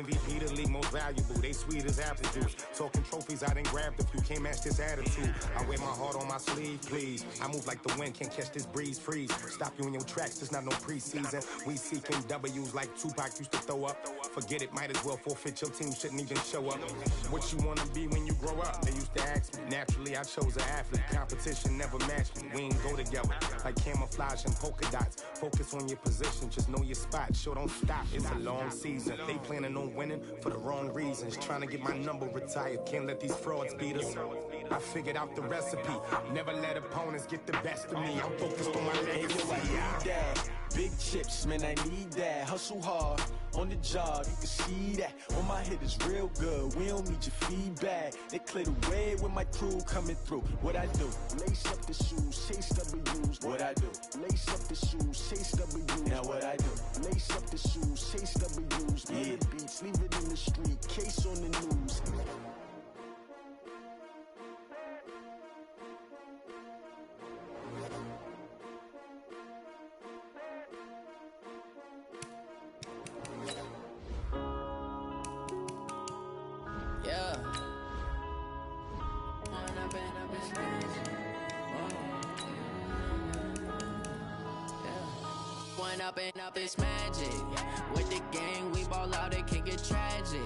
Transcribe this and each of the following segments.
MVP, the league most valuable. They sweet as apple juice. Talking trophies, I done grabbed a few. Can't match this attitude. I wear my heart on my sleeve, please. I move like the wind, can't catch this breeze. Freeze. Stop you in your tracks, there's not no preseason. We seeking W's like Tupac used to throw up. Forget it, might as well forfeit. Your team shouldn't even show up. What you wanna be when you grow up? They used to ask me. Naturally, I chose an athlete. Competition never matched me. We ain't go together like camouflage and polka dots. Focus on your position, just know your spot. Sure, don't stop. It's a long season. They planning on winning for the wrong reasons. Trying to get my number retired. Can't let these frauds beat us. I figured out the recipe. Never let opponents get the best of me. I'm focused on my legacy. Big chips, man, I need that. Hustle hard on the job, you can see that. On my hit is real good, we don't need your feedback. They clear the way with my crew coming through. What I do? Lace up the shoes, chase W's. What I do? Lace up the shoes, chase W's. Now what I do? Lace up the shoes, chase W's. Yeah, beats, leave it in the street, case on the news. Up this magic. With the gang, we ball out, it can get tragic.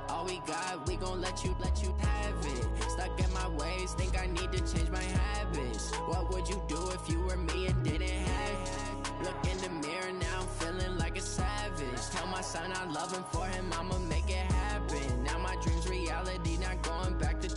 All we got, we gon' let you have it. Stuck in my ways, think I need to change my habits. What would you do if you were me and didn't have it? Look in the mirror now, I'm feeling like a savage. Tell my son I love him, for him I'ma make it happen. Now my dream's reality, not going back to.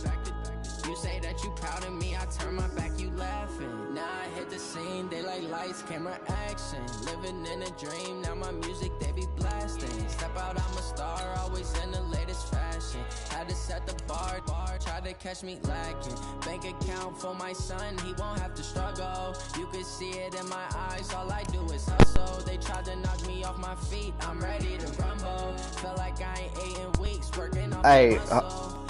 You say that you proud of me, I turn my back, you laughing. Now I hit the scene, they like lights, camera, action. Living in a dream, now my music, they be blasting. Step out, I'm a star, always in the latest fashion. Had to set the bar, try to catch me lacking. Bank account for my son, he won't have to struggle. You can see it in my eyes, all I do is hustle. They tried to knock me off my feet, I'm ready to rumble. Felt like I ain't ate in weeks, working off the muscle.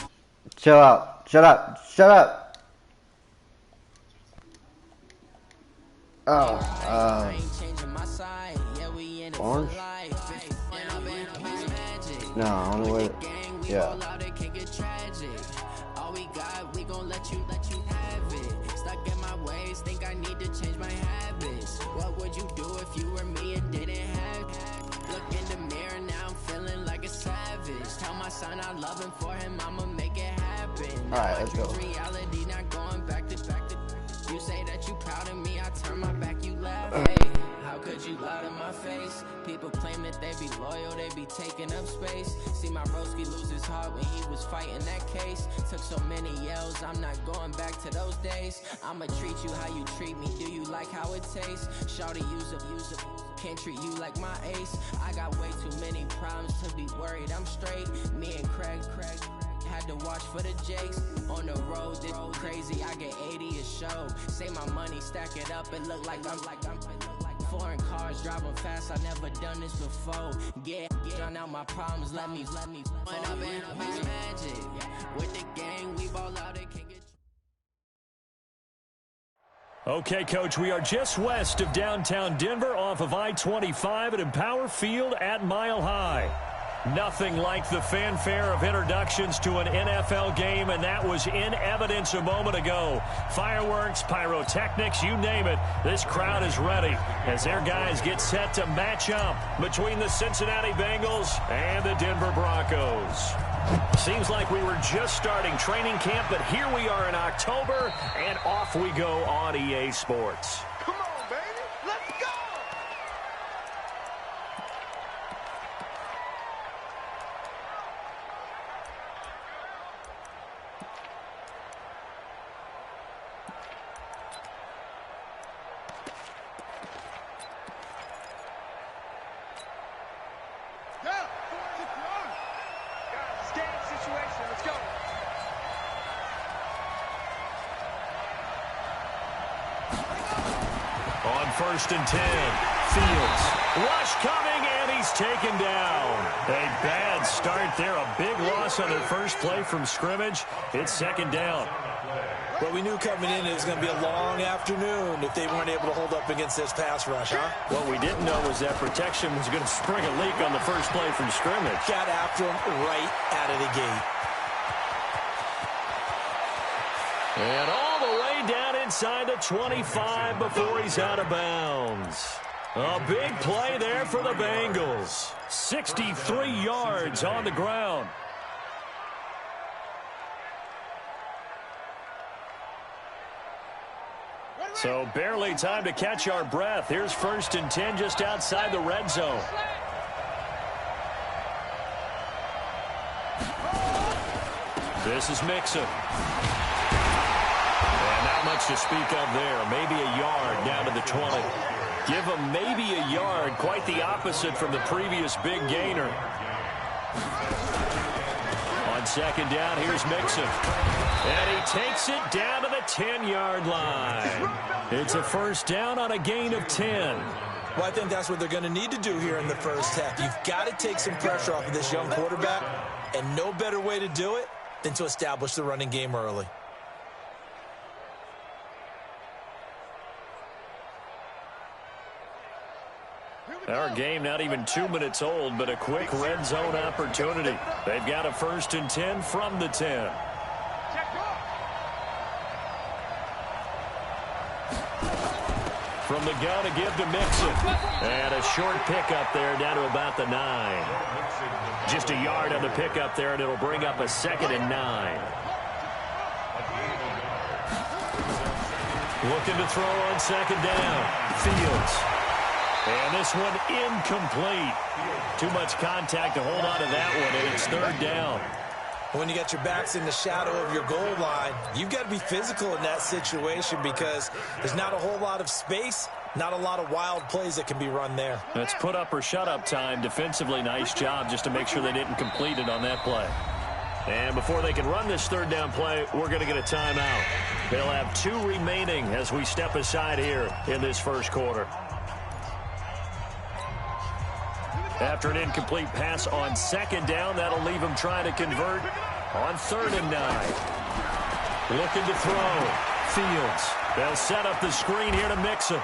Chill out, shut up, shut up. Orange? No, on the way. Yeah. All we got, we gon' let you have it. Stuck in my ways, think I need to change my habits. What would you do if you were me and didn't have it? Look in the mirror, now I'm feeling like a savage. Tell my son I love him, for him I'ma make it happen. Alright, let's go. Reality, not going back to. You say that you proud of me, I turn my back, you laugh. Hey, how could you lie to my face? People claim that they be loyal, they be taking up space. See my broski lose his heart when he was fighting that case. Took so many yells, I'm not going back to those days. I'ma treat you how you treat me, do you like how it tastes? Shawty, use up, can't treat you like my ace. I got way too many problems to be worried, I'm straight. Me and Craig had to watch for the Jakes. On the road, it's crazy, I get 80 a show. Say my money, stack it up, it look like I'm foreign cars, driving fast, I never done this before. Get on out my problems, let me When I've been up this magic. With the gang, we ball out, it can get. Okay, Coach, we are just west of downtown Denver off of I-25 at Empower Field at Mile High. Nothing like the fanfare of introductions to an NFL game, and that was in evidence a moment ago. Fireworks, pyrotechnics, you name it. This crowd is ready as their guys get set to match up between the Cincinnati Bengals and the Denver Broncos. Seems like we were just starting training camp, but here we are in October, and off we go on EA Sports. Come on, baby. Let's go! On 1st and 10, Fields. Rush coming, and he's taken down. A bad start there. A big loss on their first play from scrimmage. It's 2nd down. Well, we knew coming in it was going to be a long afternoon if they weren't able to hold up against this pass rush, huh? What we didn't know was that protection was going to spring a leak on the first play from scrimmage. Got after him right out of the gate. And all the way down inside the 25 before he's out of bounds. A big play there for the Bengals. 63 yards on the ground. So barely time to catch our breath. Here's 1st and 10 just outside the red zone. This is Mixon. And not much to speak of there. Maybe a yard down to the 20. Give him maybe a yard. Quite the opposite from the previous big gainer. On 2nd down, here's Mixon. And he takes it down to the 10-yard line. It's a 1st down on a gain of 10. Well, I think that's what they're going to need to do here in the first half. You've got to take some pressure off of this young quarterback, and no better way to do it than to establish the running game early. Our game not even 2 minutes old, but a quick red zone opportunity. They've got a 1st and 10 from the 10. From the gun to give to Mixon. And a short pickup there down to about the 9. Just a yard on the pickup there, and it'll bring up a 2nd and 9. Looking to throw on 2nd down. Fields. And this one incomplete. Too much contact to hold on to that one, and it's 3rd down. When you got your backs in the shadow of your goal line, you've got to be physical in that situation because there's not a whole lot of space, not a lot of wild plays that can be run there. That's put up or shut up time. Defensively, nice job just to make sure they didn't complete it on that play. And before they can run this 3rd down play, we're going to get a timeout. They'll have 2 remaining as we step aside here in this first quarter. After an incomplete pass on 2nd down, that'll leave him trying to convert on 3rd and 9. Looking to throw. Fields. They'll set up the screen here to Mixon.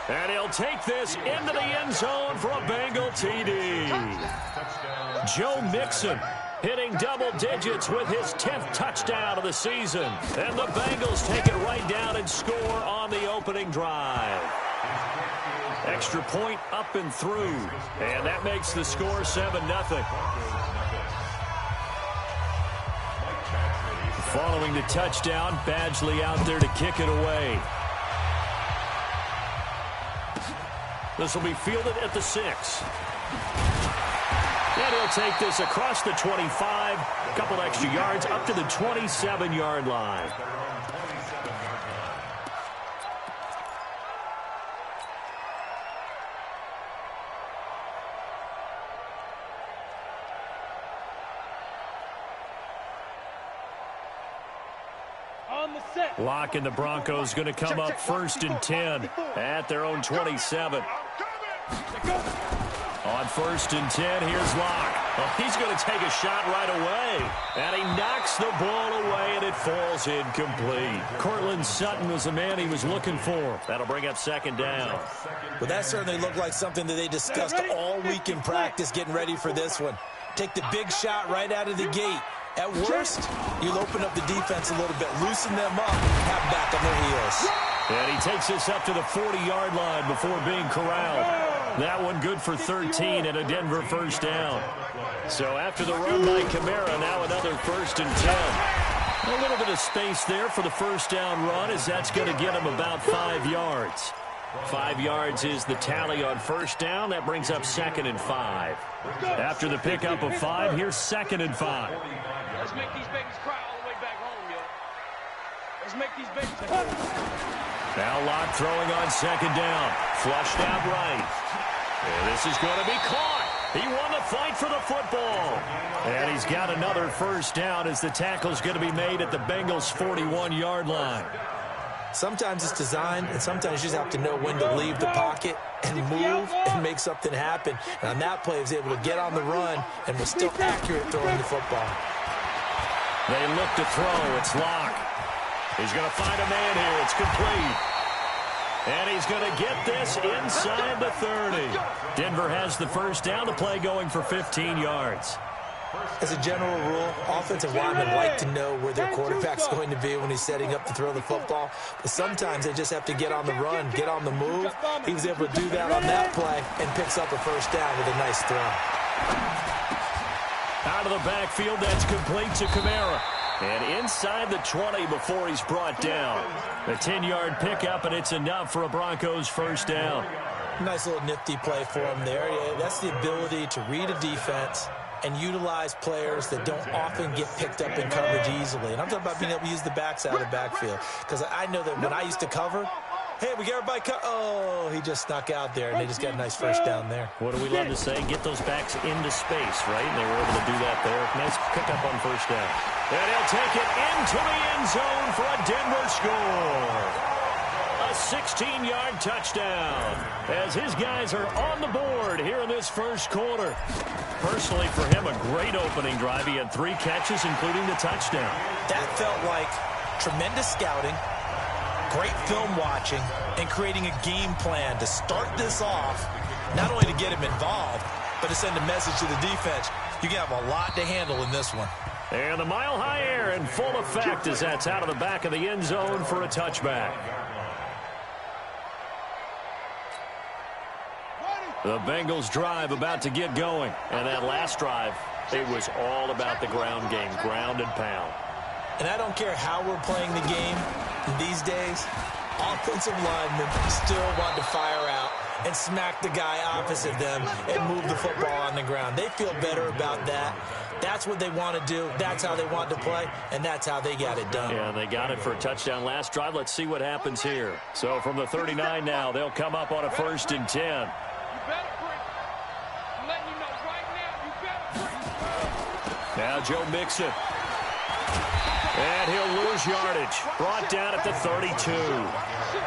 And he'll take this into the end zone for a Bengal TD. Joe Mixon hitting double digits with his 10th touchdown of the season. And the Bengals take it right down and score on the opening drive. Extra point up and through. And that makes the score 7-0. Following the touchdown, Badgley out there to kick it away. This will be fielded at the 6. And he'll take this across the 25. A couple extra yards up to the 27-yard line. Lock and the Broncos going to come up 1st and 10 at their own 27. On 1st and 10, here's Lock. Oh, he's going to take a shot right away. And he knocks the ball away, and it falls incomplete. Cortland Sutton was the man he was looking for. That'll bring up 2nd down. Well, that certainly looked like something that they discussed all week in practice getting ready for this one. Take the big shot right out of the gate. At worst, you'll open up the defense a little bit, loosen them up, have them back on their heels. And he takes this up to the 40-yard line before being corralled. That one good for 13 and a Denver 1st down. So after the run by Kamara, now another 1st and 10. A little bit of space there for the 1st down run, as that's going to get him about 5 yards. 5 yards is the tally on 1st down. That brings up 2nd and 5. After the pickup of 5, here's 2nd and 5. Let's make these babies cry all the way back home, yo. Let's make these babies cry. Now Locke throwing on 2nd down. Flushed out right. And this is going to be caught. He won the fight for the football. And he's got another 1st down as the tackle's going to be made at the Bengals' 41-yard line. Sometimes it's designed, and sometimes you just have to know when to leave the pocket and move and make something happen. And on that play, he was able to get on the run and was still accurate throwing the football. They look to throw. It's Locke. He's going to find a man here. It's complete. And he's going to get this inside the 30. Denver has the first down. The play going for 15 yards. As a general rule, offensive linemen like to know where their quarterback's going to be when he's setting up to throw the football. But sometimes they just have to get on the run, get on the move. He was able to do that on that play and picks up a first down with a nice throw. Out of the backfield, that's complete to Kamara. And inside the 20 before he's brought down. A 10-yard pickup, and it's enough for a Broncos first down. Nice little nifty play for him there. Yeah, that's the ability to read a defense and utilize players that don't often get picked up in coverage easily. And I'm talking about being able to use the backs out of the backfield. Because I know that when I used to cover, hey, we got everybody oh, he just snuck out there, and they just got a nice first down there. What do we love to say? Get those backs into space, right? And they were able to do that there. Nice pickup on first down. And he'll take it into the end zone for a Denver score. A 16-yard touchdown as his guys are on the board here in this first quarter. Personally, for him, a great opening drive. He had 3 catches, including the touchdown. That felt like tremendous scouting, great film watching, and creating a game plan to start this off, not only to get him involved, but to send a message to the defense. You can have a lot to handle in this one. And the mile-high air in full effect as that's out of the back of the end zone for a touchback. The Bengals drive about to get going. And that last drive, it was all about the ground game, ground and pound. And I don't care how we're playing the game these days, offensive linemen still want to fire out and smack the guy opposite them and move the football on the ground. They feel better about that. That's what they want to do. That's how they want to play, and that's how they got it done. Yeah, they got it for a touchdown last drive. Let's see what happens here. So from the 39 now, they'll come up on a 1st and 10. Now Joe Mixon. And he'll lose yardage. Brought down at the 32.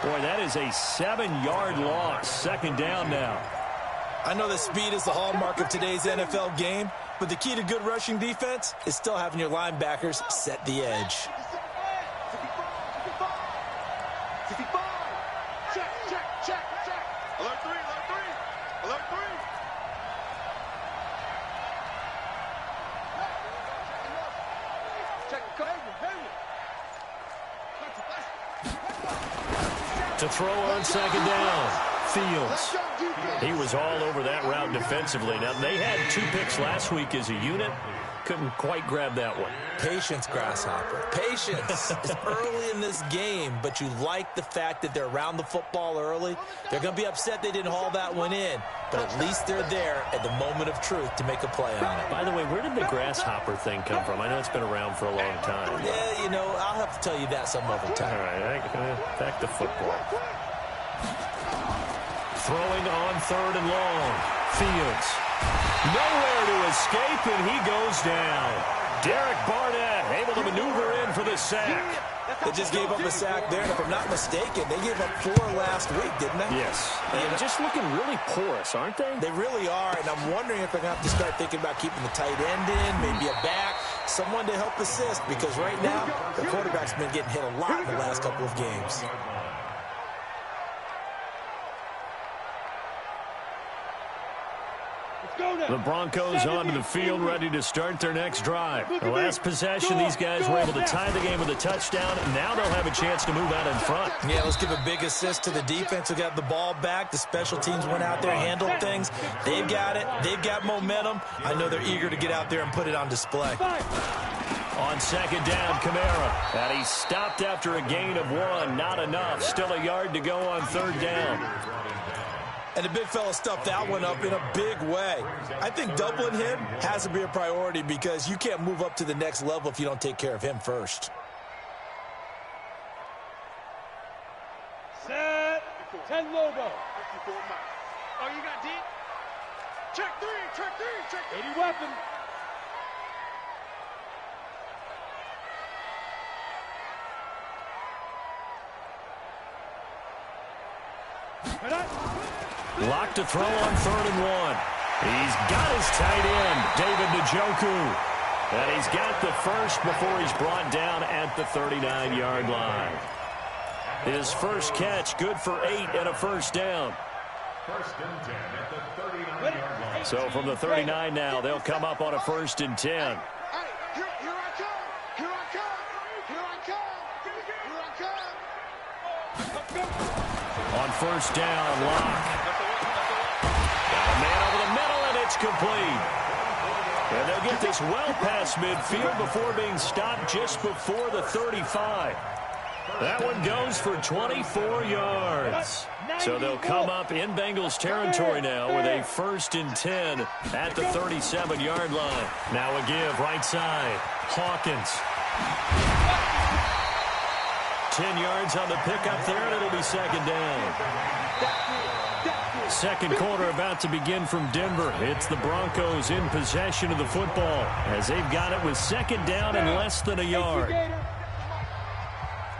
Boy, that is a 7-yard loss. 2nd down now. I know that speed is the hallmark of today's NFL game, but the key to good rushing defense is still having your linebackers set the edge. Alert 3, alert 3, alert 3. To throw on 2nd down. Fields. He was all over that route defensively. Now, they had 2 picks last week as a unit. Couldn't quite grab that one. Patience, Grasshopper. Patience is early in this game, but you like the fact that they're around the football early. They're going to be upset they didn't haul that one in, but at least they're there at the moment of truth to make a play on it. By the way, where did the Grasshopper thing come from? I know it's been around for a long time. Yeah, you know, I'll have to tell you that some other time. All right, back to football. Throwing on 3rd and long. Fields. Nowhere to escape, and he goes down. Derek Barnett able to maneuver in for the sack. They just gave up a sack there, and if I'm not mistaken, they gave up 4 last week, didn't they? Yes. And just looking really porous, aren't they? They really are, and I'm wondering if they're going to have to start thinking about keeping the tight end in, maybe a back, someone to help assist, because right now, the quarterback's been getting hit a lot in the last couple of games. The Broncos onto the field, ready to start their next drive. The last possession, these guys were able to tie the game with a touchdown. Now they'll have a chance to move out in front. Yeah, let's give a big assist to the defense who got the ball back. The special teams went out there, handled things. They've got it. They've got momentum. I know they're eager to get out there and put it on display. On 2nd down, Kamara. And he stopped after a gain of 1. Not enough. Still a yard to go on 3rd down. And the big fella stuffed that one up in a big way. I think doubling him has to be a priority because you can't move up to the next level if you don't take care of him first. Set. 10 Lobo. 54 miles. Oh, you got D? Check 3, check 3, check 80 weapon. Locked to throw on 3rd and 1. He's got his tight end, David Njoku. And he's got the first before he's brought down at the 39-yard line. His first catch, good for 8 and a first down. First and 10 at the 39-yard line. So from the 39 now, they'll come up on a first and 10. Here I come. Here I come. Here I come. Here I come. On first down, Locke. Got a man over the middle, and it's complete. And they'll get this well past midfield before being stopped just before the 35. That one goes for 24 yards. So they'll come up in Bengals territory now with a first and 10 at the 37-yard line. Now a give right side. Hawkins. 10 yards on the pickup there, and it'll be second down. Second quarter about to begin from Denver. It's the Broncos in possession of the football as they've got it with second down and less than a yard. And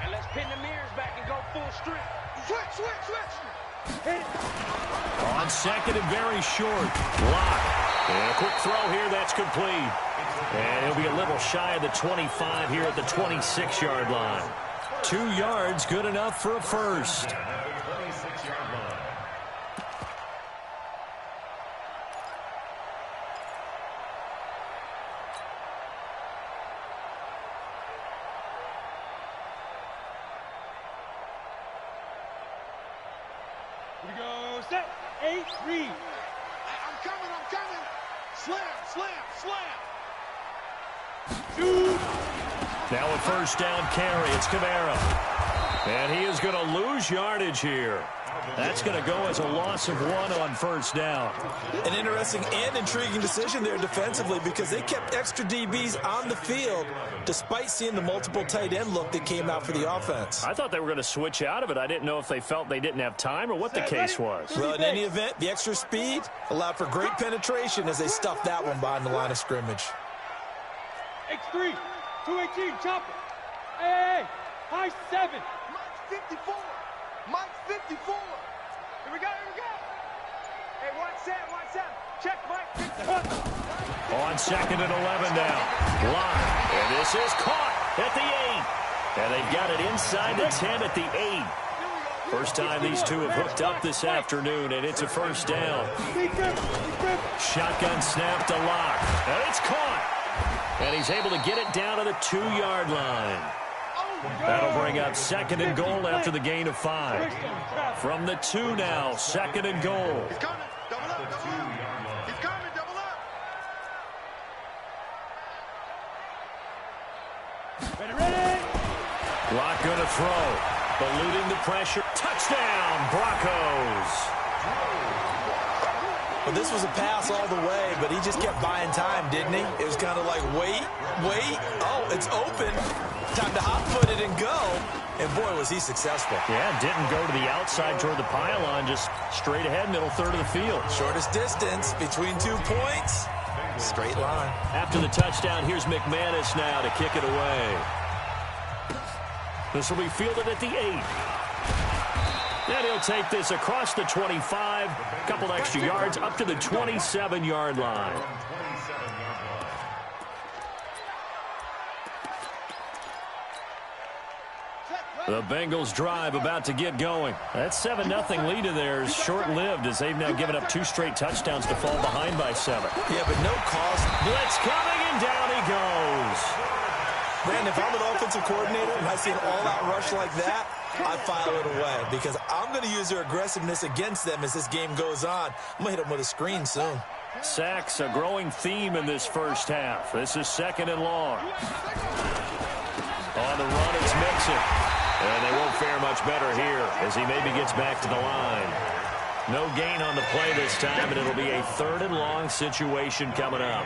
let's pin the mirrors back and go full strength. Switch. On second and very short. Lock. And a quick throw here that's complete. And he'll be a little shy of the 25 here at the 26-yard line. 2 yards, good enough for a first. Here we go. Set. 8, read. I'm coming. Slam. Shoot. Now a first down carry. It's Kamara. And he is going to lose yardage here. That's going to go as a loss of 1 on first down. An interesting and intriguing decision there defensively because they kept extra DBs on the field despite seeing the multiple tight end look that came out for the offense. I thought they were going to switch out of it. I didn't know if they felt they didn't have time or what the case was. Well, in any event, the extra speed allowed for great penetration as they stuffed that one behind the line of scrimmage. X3. 218. Chopper. Hey. High 7. Mike 54. Here we go. Hey, watch that. Check, Mike. On second and 11 now. Lock. And this is caught at the 8. And they've got it inside the 10 at the 8. First time these two have hooked up this afternoon, and it's a first down. Shotgun snap to Lock. And it's caught. And he's able to get it down to the 2-yard line. That'll bring up second and goal after the gain of 5. From the 2 now, second and goal. He's coming. Double up. He's coming. Double up. Ready. Lock going to throw. Eluding the pressure. Touchdown, Broncos. Well, this was a pass all the way, but he just kept buying time, didn't he? It was kind of like, wait. Oh, it's open. Time to hot-foot it and go. And, boy, was he successful. Yeah, didn't go to the outside toward the pylon, just straight ahead, middle third of the field. Shortest distance between 2 points. Straight line. After the touchdown, here's McManus now to kick it away. This will be fielded at the 8. And he'll take this across the 25, a couple extra yards, up to the 27-yard line. The Bengals drive about to get going. That 7-0 lead of theirs short-lived as they've now given up 2 straight touchdowns to fall behind by 7. Yeah, but no cause. Blitz coming, and down he goes. Brandon, if I'm an offensive coordinator and I see an all-out rush like that, I file it away because I'm going to use their aggressiveness against them as this game goes on. I'm going to hit them with a screen soon. Sacks, a growing theme in this first half. This is second and long. On the run, it's Mixon. And they won't fare much better here as he maybe gets back to the line. No gain on the play this time, and it'll be a third and long situation coming up.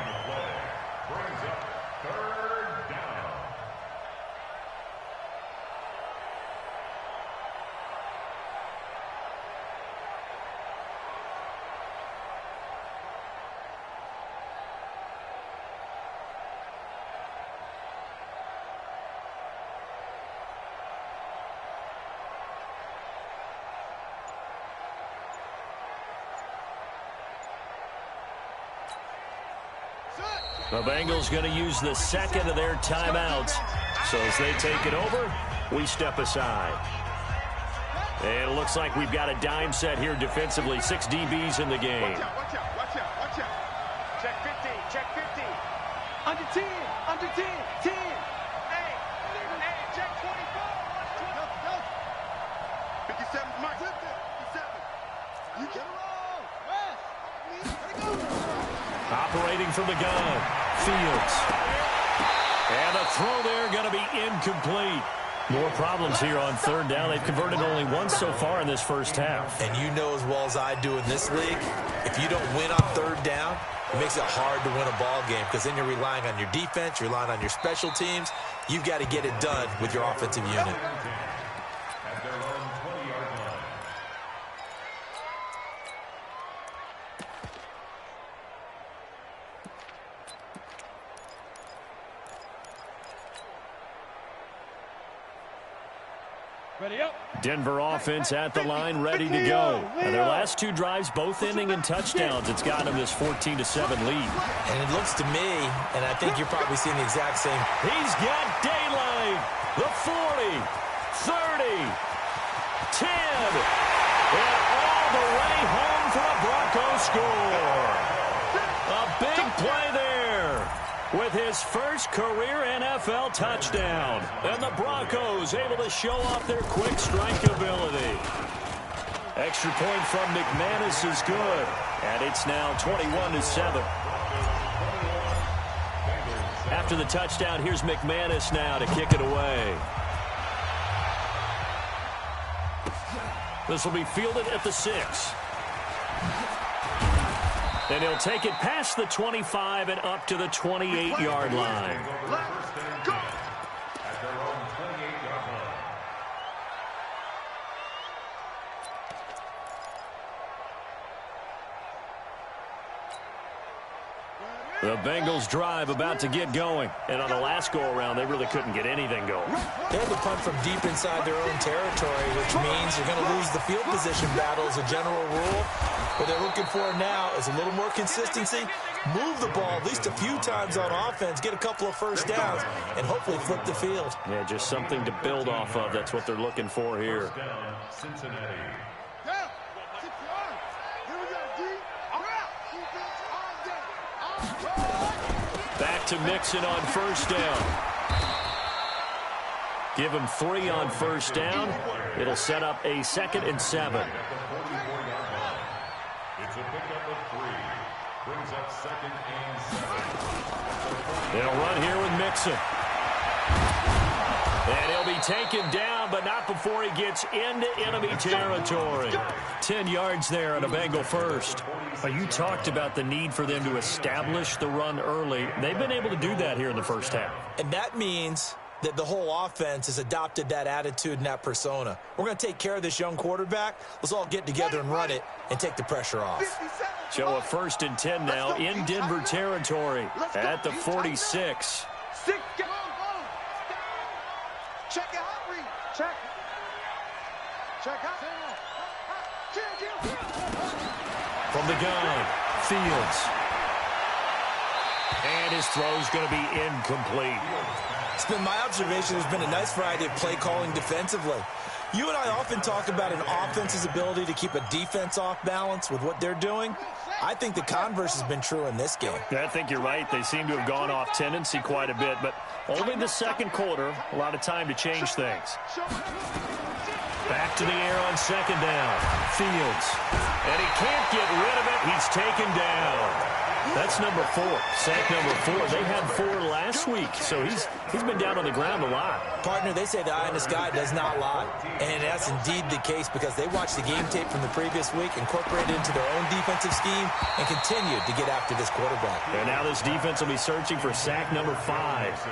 Set. The Bengals going to use the second of their timeouts. So as they take it over, we step aside. And it looks like we've got a dime set here defensively. 6 DBs in the game. Watch out, watch out, watch out. Check 15, check 15. Under 10, under 10, 10. Hey, check 24. 57's mark. 57. You get it all. Operating from the gun. Fields. And the throw there going to be incomplete. More problems here on third down. They've converted only once so far in this first half. And you know as well as I do in this league, if you don't win on third down, it makes it hard to win a ball game because then you're relying on your defense, you're relying on your special teams. You've got to get it done with your offensive unit. Denver offense at the line, ready to go. And their last 2 drives, both ending in touchdowns. It's got them this 14-7 lead. And it looks to me, and I think you're probably seeing the exact same. He's got daylight. The 40, 30, 10, and all the way home for a Broncos score. A big play there with his first career NFL touchdown. And the Broncos able to show off their quick strike ability. Extra point from McManus is good. And it's now 21-7. After the touchdown, here's McManus now to kick it away. This will be fielded at the 6. And he'll take it past the 25 and up to the 28-yard line. Let's go. The Bengals drive about to get going. And on the last go-around, they really couldn't get anything going. They had to punt from deep inside their own territory, which means you're going to lose the field position battle as a general rule. What they're looking for now is a little more consistency, move the ball at least a few times on offense, get a couple of first downs, and hopefully flip the field. Yeah, just something to build off of. That's what they're looking for here. Back to Mixon on first down. Give him 3 on first down. It'll set up a 2nd and 7. It's a pickup of 3. Brings up 2nd and 7. They'll run here with Mixon. And he'll be taken down, but not before he gets into enemy territory. 10 yards there on a Bengal first. You talked about the need for them to establish the run early. They've been able to do that here in the first half. And that means that the whole offense has adopted that attitude and that persona. We're going to take care of this young quarterback. Let's all get together and run it and take the pressure off. So a 1st and 10 now in Denver territory at the 46. Check it out, Reed. Check. Check out. From the gun, Fields. And his throw's going to be incomplete. It's been my observation there's been a nice variety of play calling defensively. You and I often talk about an offense's ability to keep a defense off balance with what they're doing. I think the converse has been true in this game. I think you're right. They seem to have gone off tendency quite a bit, but only the second quarter, a lot of time to change things. Back to the air on 2nd down. Fields. And he can't get rid of it. He's taken down. That's number 4. Sack number 4. They had 4 last week, so he's been down on the ground a lot. Partner, they say the eye in the sky does not lie. And that's indeed the case because they watched the game tape from the previous week, incorporated it into their own defensive scheme, and continued to get after this quarterback. And now this defense will be searching for sack number 5.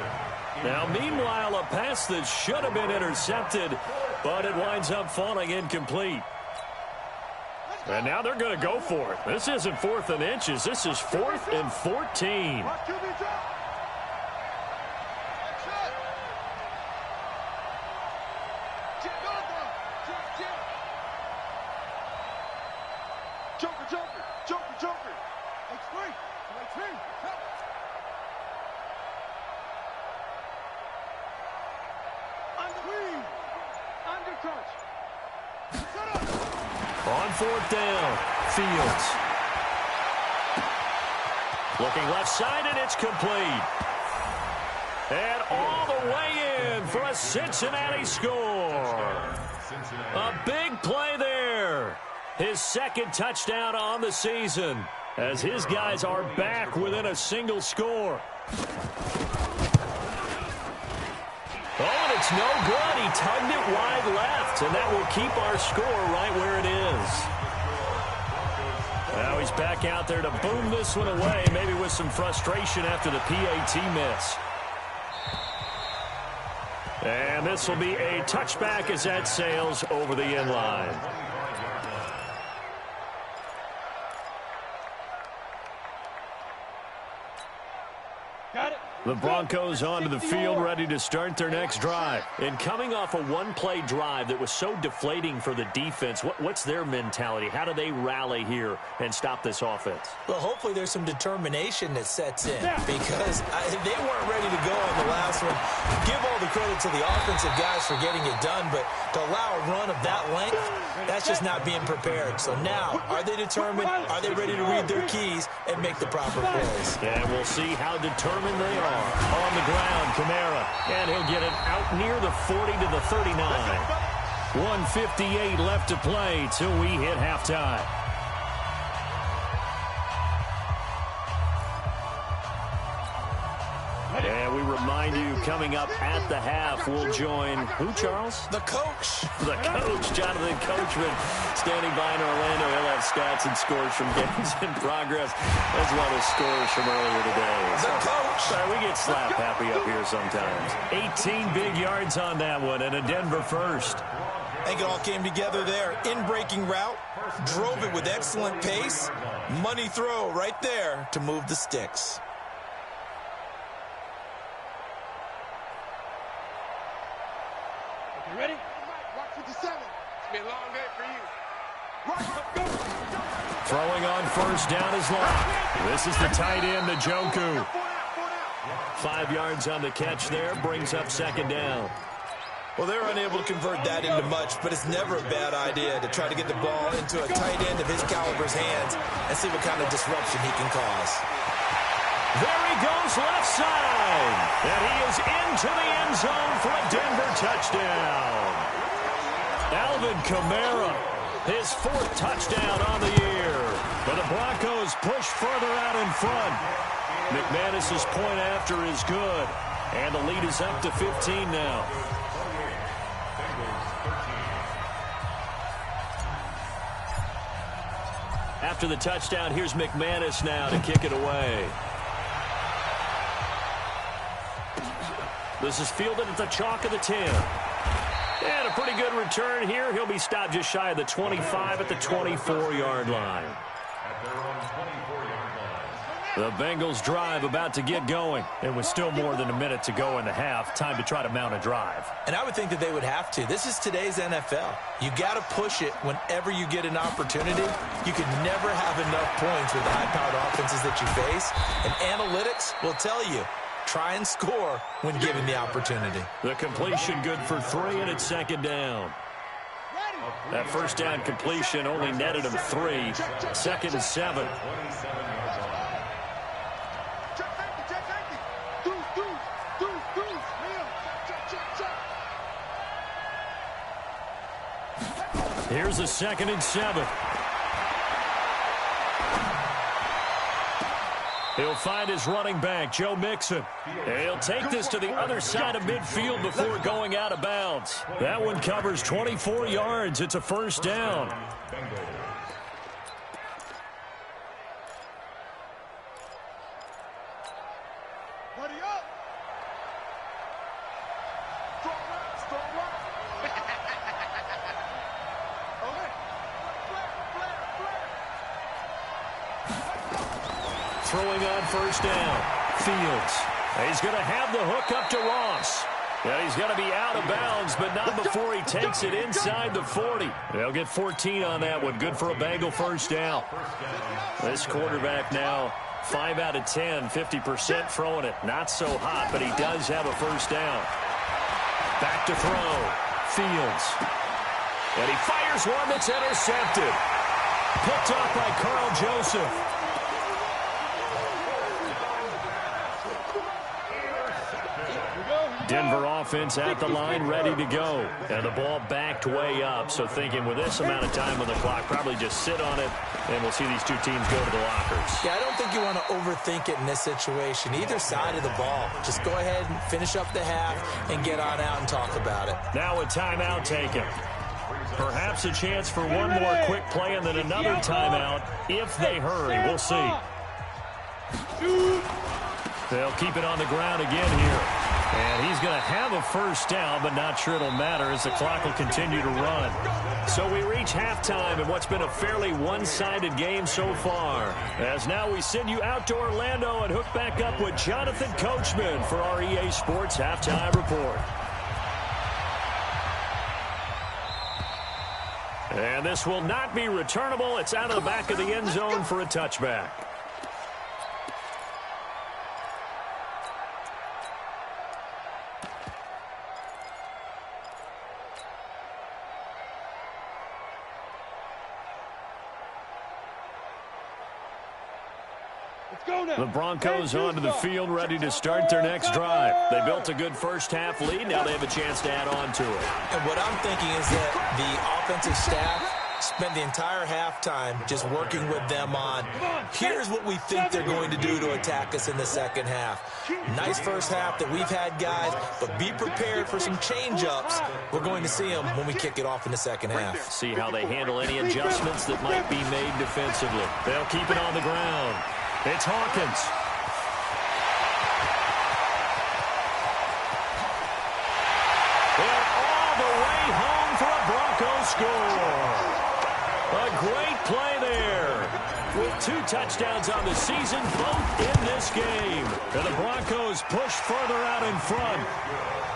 Now, meanwhile, a pass that should have been intercepted, but it winds up falling incomplete. And now they're going to go for it. This isn't 4th and inches. This is 4th and 14. 4th down. Fields. Looking left side, and it's complete. And all the way in for a Cincinnati score. A big play there. His 2nd touchdown on the season, as his guys are back within a single score. Oh, and it's no good. He tugged it wide left, and that will keep our score right where it is. Now he's back out there to boom this one away, maybe with some frustration after the PAT miss. And this will be a touchback as that sails over the end line. Got it. The Broncos onto the field, ready to start their next drive. And coming off a one-play drive that was so deflating for the defense, what's their mentality? How do they rally here and stop this offense? Well, hopefully there's some determination that sets in, because they weren't ready to go on the last one. Give all the credit to the offensive guys for getting it done, but to allow a run of that length, that's just not being prepared. So now, are they determined? Are they ready to read their keys and make the proper plays? And we'll see how determined they are. On the ground, Kamara, and he'll get it out near the 40 to the 39. 1:58 left to play till we hit halftime. And we remind you, coming up at the half, we'll join who, Charles? The coach. The coach, Jonathan Coachman, standing by in Orlando. He'll have stats and scores from games in progress, as well as scores from earlier today. The coach. Sorry, we get slap happy up here sometimes. 18 big yards on that one, and a Denver first. I think it all came together there. In-breaking route, drove it with excellent pace. Money throw right there to move the sticks. You ready? Watch 57. It's been a long day for you. Throwing on first down is Locke. This is the tight end, Njoku. 5 yards on the catch there, brings up 2nd down. Well, they're unable to convert that into much, but it's never a bad idea to try to get the ball into a tight end of his caliber's hands and see what kind of disruption he can cause. There he goes left side. And he is into the end zone for a Denver touchdown. Alvin Kamara, his 4th touchdown on the year. But the Broncos push further out in front. McManus's point after is good. And the lead is up to 15 now. After the touchdown, here's McManus now to kick it away. This is fielded at the chalk of the 10. And a pretty good return here. He'll be stopped just shy of the 25 at the 24-yard line. The Bengals drive about to get going. And with still more than a minute to go in the half, time to try to mount a drive. And I would think that they would have to. This is today's NFL. You got to push it whenever you get an opportunity. You could never have enough points with the high-powered offenses that you face. And analytics will tell you, try and score when given the opportunity. The completion good for 3, and it's 2nd down. That first down completion only netted him 3. 2nd and 7. Here's a 2nd and 7. He'll find his running back, Joe Mixon. And he'll take this to the other side of midfield before going out of bounds. That one covers 24 yards. It's a first down. Buddy up. Throwing on first down. Fields. He's going to have the hook up to Ross. And he's going to be out of bounds, but not before he takes it inside the 40. They'll get 14 on that one. Good for a Bengal first down. This quarterback now 5 out of 10, 50% throwing it. Not so hot, but he does have a first down. Back to throw. Fields. And he fires one that's intercepted. Picked off by Carl Joseph. Denver offense at the line, ready to go. And the ball backed way up, so thinking with this amount of time on the clock, probably just sit on it, and we'll see these two teams go to the lockers. Yeah, I don't think you want to overthink it in this situation. Either side of the ball. Just go ahead and finish up the half and get on out and talk about it. Now a timeout taken. Perhaps a chance for one more quick play and then another timeout if they hurry. We'll see. They'll keep it on the ground again here. And he's going to have a first down, but not sure it'll matter as the clock will continue to run. So we reach halftime in what's been a fairly one-sided game so far. As now we send you out to Orlando and hook back up with Jonathan Coachman for our EA Sports Halftime Report. And this will not be returnable. It's out of the back of the end zone for a touchback. The Broncos onto the field, ready to start their next drive. They built a good first-half lead. Now they have a chance to add on to it. And what I'm thinking is that the offensive staff spent the entire halftime just working with them on, here's what we think they're going to do to attack us in the second half. Nice first half that we've had, guys, but be prepared for some change-ups. We're going to see them when we kick it off in the second half. See how they handle any adjustments that might be made defensively. They'll keep it on the ground. It's Hawkins. And all the way home for a Broncos score. A great play there. With 2 touchdowns on the season, both in this game. And the Broncos push further out in front.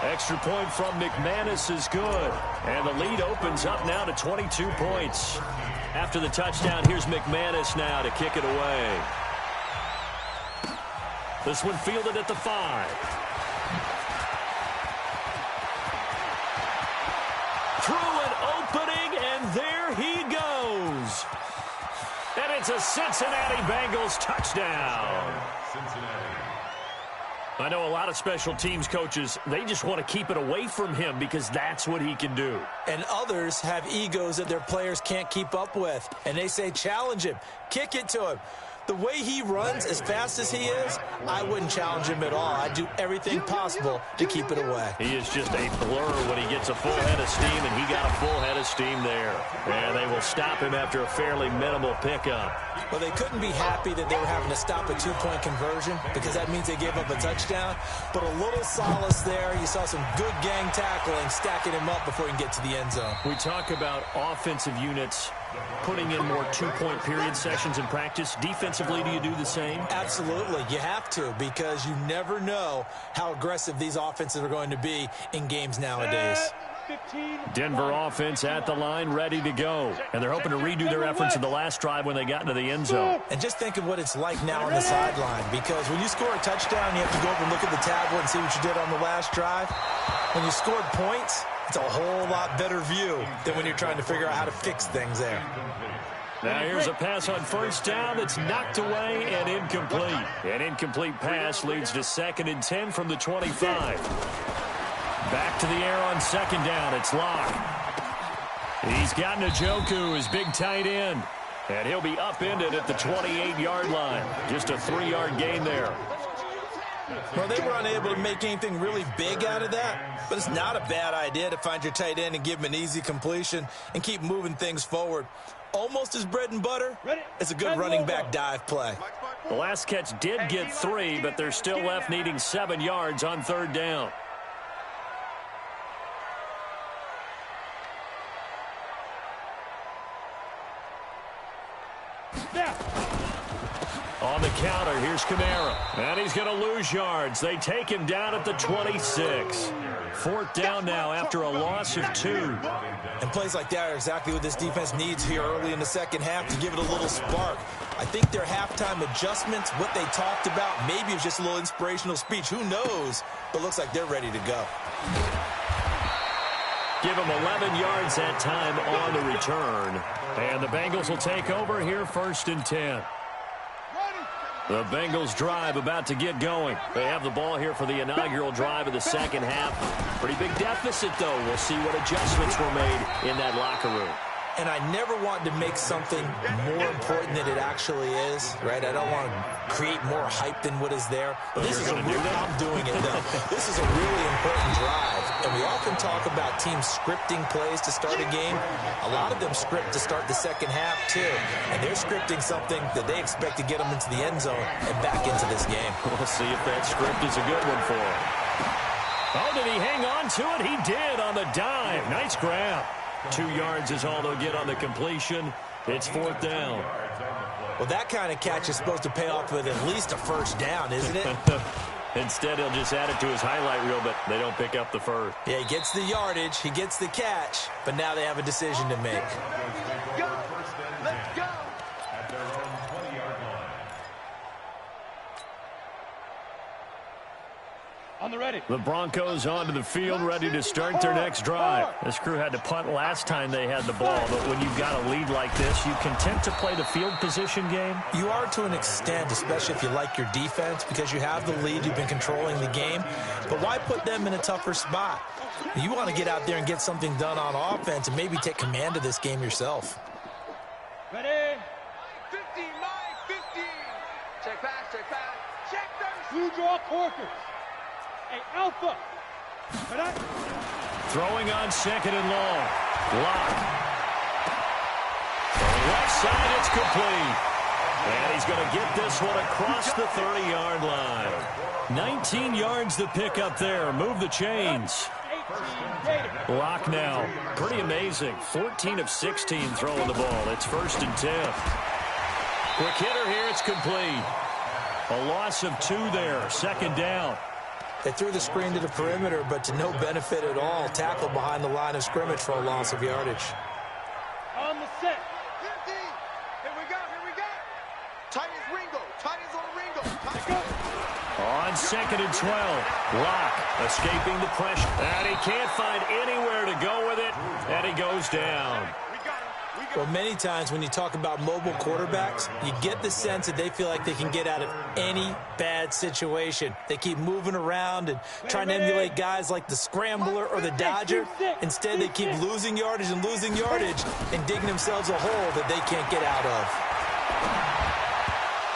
Extra point from McManus is good. And the lead opens up now to 22 points. After the touchdown, here's McManus now to kick it away. This one fielded at the 5. Through an opening, and there he goes. And it's a Cincinnati Bengals touchdown. I know a lot of special teams coaches, they just want to keep it away from him because that's what he can do. And others have egos that their players can't keep up with. And they say, challenge him, kick it to him. The way he runs, as fast as he is, I wouldn't challenge him at all. I'd do everything possible to keep it away. He is just a blur when he gets a full head of steam, and he got a full head of steam there. And they will stop him after a fairly minimal pickup. Well, they couldn't be happy that they were having to stop a 2-point conversion because that means they gave up a touchdown. But a little solace there. You saw some good gang tackling, stacking him up before he can get to the end zone. We talk about offensive units putting in more 2-point period sessions in practice. Defensively, do you do the same? Absolutely. You have to because you never know how aggressive these offenses are going to be in games nowadays. Denver offense at the line, ready to go. And they're hoping to redo their efforts in the last drive when they got into the end zone. And just think of what it's like now on the sideline, because when you score a touchdown, you have to go over and look at the tablet and see what you did on the last drive. When you scored points, it's a whole lot better view than when you're trying to figure out how to fix things there. Now here's a pass on first down that's knocked away and incomplete. An incomplete pass leads to 2nd and 10 from the 25. Back to the air on 2nd down. It's Locke. He's got Njoku, his big tight end. And he'll be upended at the 28-yard line. Just a 3-yard gain there. Well, they were unable to make anything really big out of that, but it's not a bad idea to find your tight end and give him an easy completion and keep moving things forward. Almost as bread and butter. It's a good running back dive play. The last catch did get 3, but they're still left needing 7 yards on 3rd down. On the counter, here's Kamara. And he's going to lose yards. They take him down at the 26. 4th down now after a loss of 2. And plays like that are exactly what this defense needs here early in the second half to give it a little spark. I think their halftime adjustments, what they talked about, maybe it's just a little inspirational speech. Who knows? But looks like they're ready to go. Give him 11 yards that time on the return. And the Bengals will take over here 1st and 10. The Bengals drive about to get going. They have the ball here for the inaugural drive of the second half. Pretty big deficit, though. We'll see what adjustments were made in that locker room. And I never want to make something more important than it actually is, right? I don't want to create more hype than what is there. But this is I'm doing it, though. This is a really important drive. And we often talk about teams scripting plays to start a game. A lot of them script to start the second half, too. And they're scripting something that they expect to get them into the end zone and back into this game. We'll see if that script is a good one for him. Oh, did he hang on to it? He did on the dive. Nice grab. 2 yards is all they'll get on the completion. It's 4th down. Well, that kind of catch is supposed to pay off with at least a first down, isn't it? Instead, he'll just add it to his highlight reel, but they don't pick up the first. Yeah, he gets the yardage, he gets the catch, but now they have a decision to make. Go. Let's go. At their own 20-yard line. On the ready. The Broncos onto the field, ready to start their next drive. This crew had to punt last time they had the ball, but when you've got a lead like this, you content to play the field position game? You are to an extent, especially if you like your defense, because you have the lead, you've been controlling the game. But why put them in a tougher spot? You want to get out there and get something done on offense and maybe take command of this game yourself. Ready. 15, Mike, 15. Check pass, check pass. Check those. Blue draw corkers. Hey, Alpha. Throwing on 2nd and long. Lock. On the left side, it's complete. And he's going to get this one across the 30-yard line. 19 yards to pick up there. Move the chains. Lock now. Pretty amazing. 14 of 16 throwing the ball. It's 1st and 10. Quick hitter here. It's complete. A loss of 2 there. 2nd down. They threw the screen to the perimeter, but to no benefit at all. Tackled behind the line of scrimmage for a loss of yardage. On the set. 50. Here we go, here we go. Tight as Ringo. Tight as on Ringo. Tight go. On 2nd and 12. Lock escaping the pressure. And he can't find anywhere to go with it. And he goes down. Well, many times when you talk about mobile quarterbacks, you get the sense that they feel like they can get out of any bad situation. They keep moving around and trying to emulate guys like the Scrambler or the Dodger. Instead, they keep losing yardage and digging themselves a hole that they can't get out of.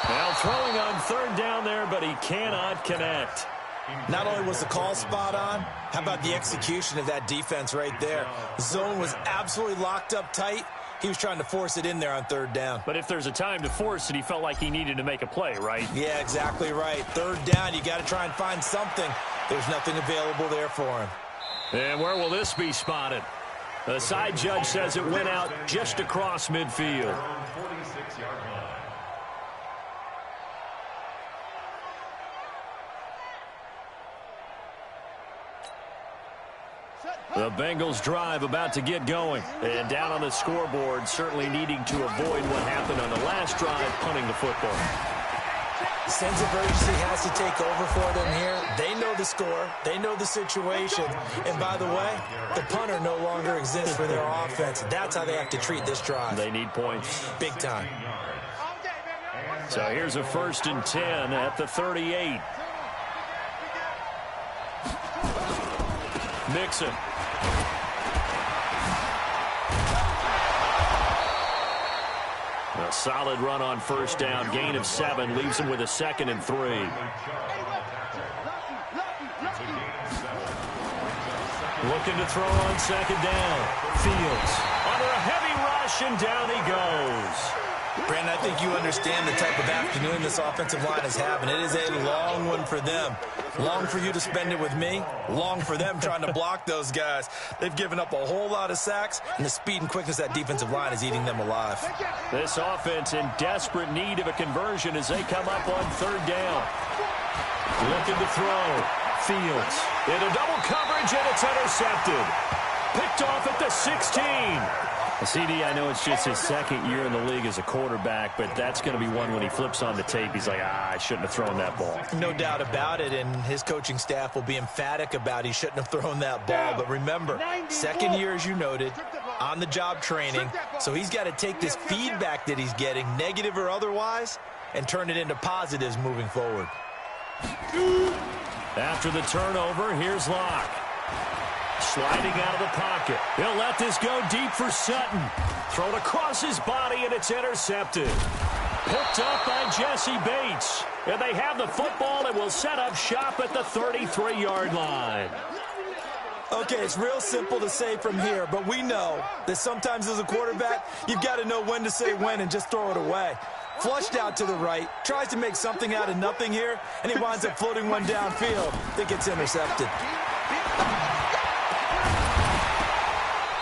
Now throwing on 3rd down there, but he cannot connect. Not only was the call spot on, how about the execution of that defense right there? Zone was absolutely locked up tight. He was trying to force it in there on 3rd down. But if there's a time to force it, he felt like he needed to make a play, right? Yeah, exactly right. 3rd down, you got to try and find something. There's nothing available there for him. And where will this be spotted? The side judge says it went out just across midfield. 46-yard line. The Bengals drive about to get going. And down on the scoreboard, certainly needing to avoid what happened on the last drive, punting the football. Sense of urgency has to take over for them here. They know the score. They know the situation. And by the way, the punter no longer exists for their offense. That's how they have to treat this drive. They need points. Big time. So here's a 1st and 10 at the 38. Mixon. A solid run on 1st down. Gain of 7 leaves him with a 2nd and 3. Looking to throw on 2nd down. Fields under a heavy rush, and down he goes. Brandon, I think you understand the type of afternoon this offensive line is having. It is a long one for them. Long for you to spend it with me. Long for them trying to block those guys. They've given up a whole lot of sacks, and the speed and quickness of that defensive line is eating them alive. This offense in desperate need of a conversion as they come up on 3rd down. Looking to throw. Fields into double coverage, and it's intercepted. Picked off at the 16. CD, I know it's just his second year in the league as a quarterback, but that's going to be one when he flips on the tape. He's like, I shouldn't have thrown that ball. No doubt about it, and his coaching staff will be emphatic about he shouldn't have thrown that ball. But remember, second year, as you noted, on-the-job training, so he's got to take this feedback that he's getting, negative or otherwise, and turn it into positives moving forward. After the turnover, here's Locke. Sliding out of the pocket. He'll let this go deep for Sutton. Thrown across his body, and it's intercepted. Picked up by Jesse Bates. And they have the football and will set up shop at the 33-yard line. Okay, it's real simple to say from here, but we know that sometimes as a quarterback, you've got to know when to say when and just throw it away. Flushed out to the right, tries to make something out of nothing here, and he winds up floating one downfield that gets intercepted.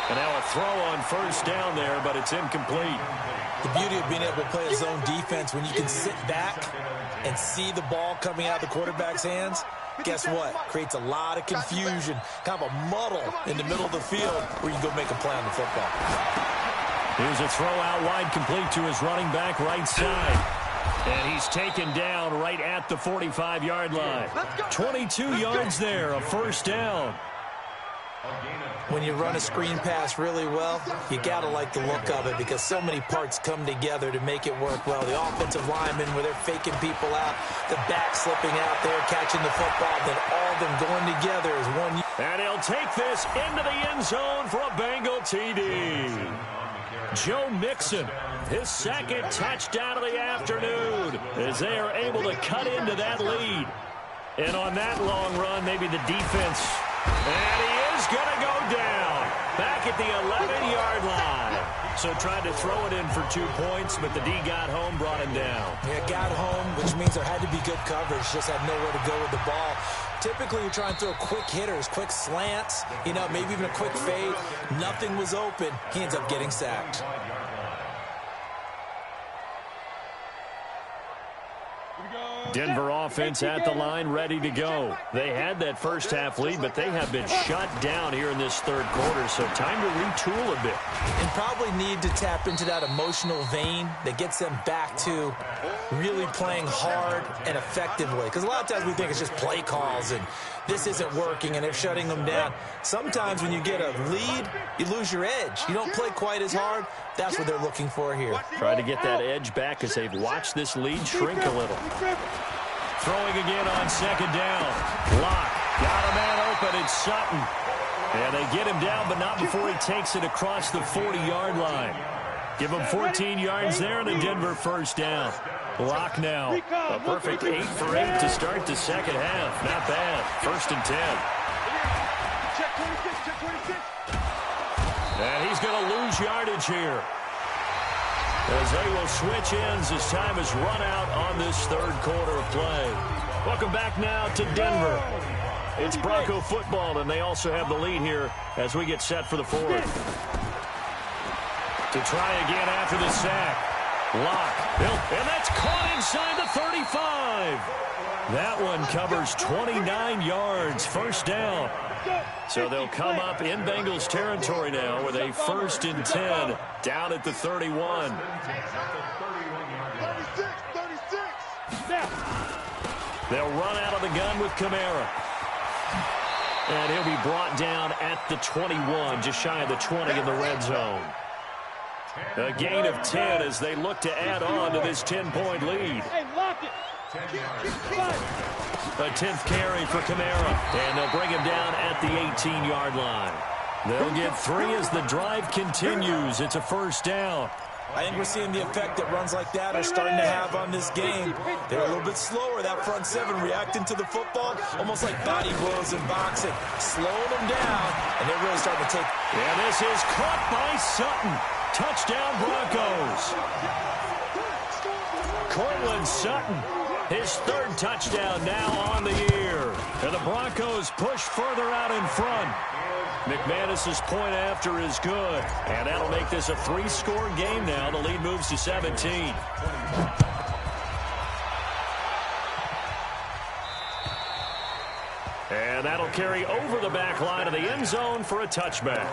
And now a throw on first down there, but it's incomplete. The beauty of being able to play a zone defense when you can sit back and see the ball coming out of the quarterback's hands, guess what? Creates a lot of confusion, kind of a muddle in the middle of the field where you can go make a play on the football. Here's a throw out wide, complete to his running back right side. And he's taken down right at the 45-yard line. 22 yards there, a first down. When you run a screen pass really well, you got to like the look of it because so many parts come together to make it work well. The offensive linemen, where they're faking people out, the back slipping out there, catching the football, then all of them going together as one. And he'll take this into the end zone for a Bengal TD. Joe Mixon, his second touchdown of the afternoon, as they are able to cut into that lead. And on that long run, maybe the defense, and he is going to go down back at the 11-yard line. So tried to throw it in for 2 points, but the D got home, brought him down. Yeah, got home, which means there had to be good coverage. Just had nowhere to go with the ball. Typically, you're trying to throw quick hitters, quick slants, maybe even a quick fade. Nothing was open. He ends up getting sacked. Denver offense at the line, ready to go. They had that first half lead, but they have been shut down here in this third quarter, so time to retool a bit. And probably need to tap into that emotional vein that gets them back to really playing hard and effectively. Because a lot of times we think it's just play calls and this isn't working and they're shutting them down. Sometimes when you get a lead, you lose your edge. You don't play quite as hard. That's what they're looking for here. Try to get that edge back as they've watched this lead shrink a little. Throwing again on second down. Locke got a man open. It's Sutton. And they get him down, but not before he takes it across the 40-yard line. Give him 14 yards there and a Denver first down. Locke now. A perfect 8 for 8 to start the second half. Not bad. First and 10. And he's going to lose yardage here, as they will switch ends as time is run out on this third quarter of play. Welcome back now to Denver. It's Bronco football, and they also have the lead here as we get set for the fourth. To try again after the sack. Locke, and that's caught inside the 35. That one covers 29 yards, first down. So they'll come up in Bengals territory now with a 1st and 10 down at the 31. They'll run out of the gun with Kamara. And he'll be brought down at the 21, just shy of the 20 in the red zone. A gain of 10 as they look to add on to this 10-point lead. A 10th carry for Kamara, and they'll bring him down at the 18-yard line. They'll get 3 as the drive continues. It's a first down. I think we're seeing the effect that runs like that are starting to have on this game. They're a little bit slower, that front seven, reacting to the football, almost like body blows in boxing, slowing them down, and they're really starting to take. And this is caught by Sutton. Touchdown, Broncos. Cortland Sutton, his 3rd touchdown now on the year. And the Broncos push further out in front. McManus's point after is good, and that'll make this a 3-score game now. The lead moves to 17. And that'll carry over the back line of the end zone for a touchback.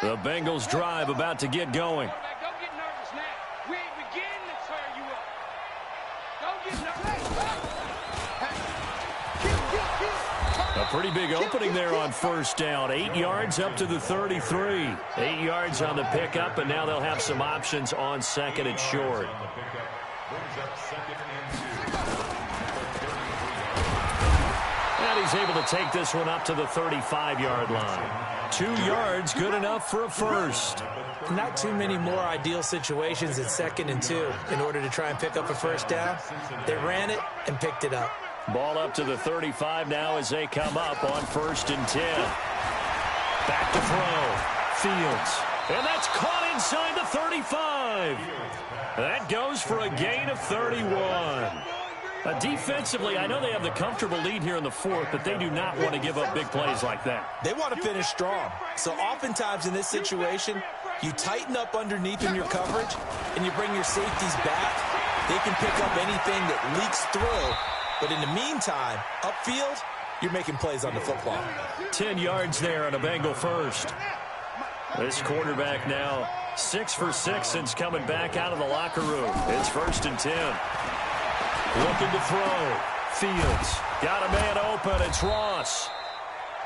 The Bengals drive about to get going. Don't get nervous now. We ain't beginning to tear you up. Don't get nervous. A pretty big opening there on first down. 8 yards up to the 33. 8 yards on the pickup, and now they'll have some options on second and short. And he's able to take this one up to the 35-yard line. 2 yards, good enough for a first. Not too many more ideal situations at 2nd and 2 in order to try and pick up a first down. They ran it and picked it up. Ball up to the 35 now as they come up on 1st and 10. Back to throw. Fields. And that's caught inside the 35. That goes for a gain of 31. Defensively, I know they have the comfortable lead here in the 4th, but they do not want to give up big plays like that. They want to finish strong. So oftentimes in this situation, you tighten up underneath in your coverage, and you bring your safeties back. They can pick up anything that leaks through. But in the meantime, upfield, you're making plays on the football. 10 yards there on a Bengal first. This quarterback now 6 for 6 since coming back out of the locker room. It's 1st and 10. Looking to throw. Fields. Got a man open. It's Ross.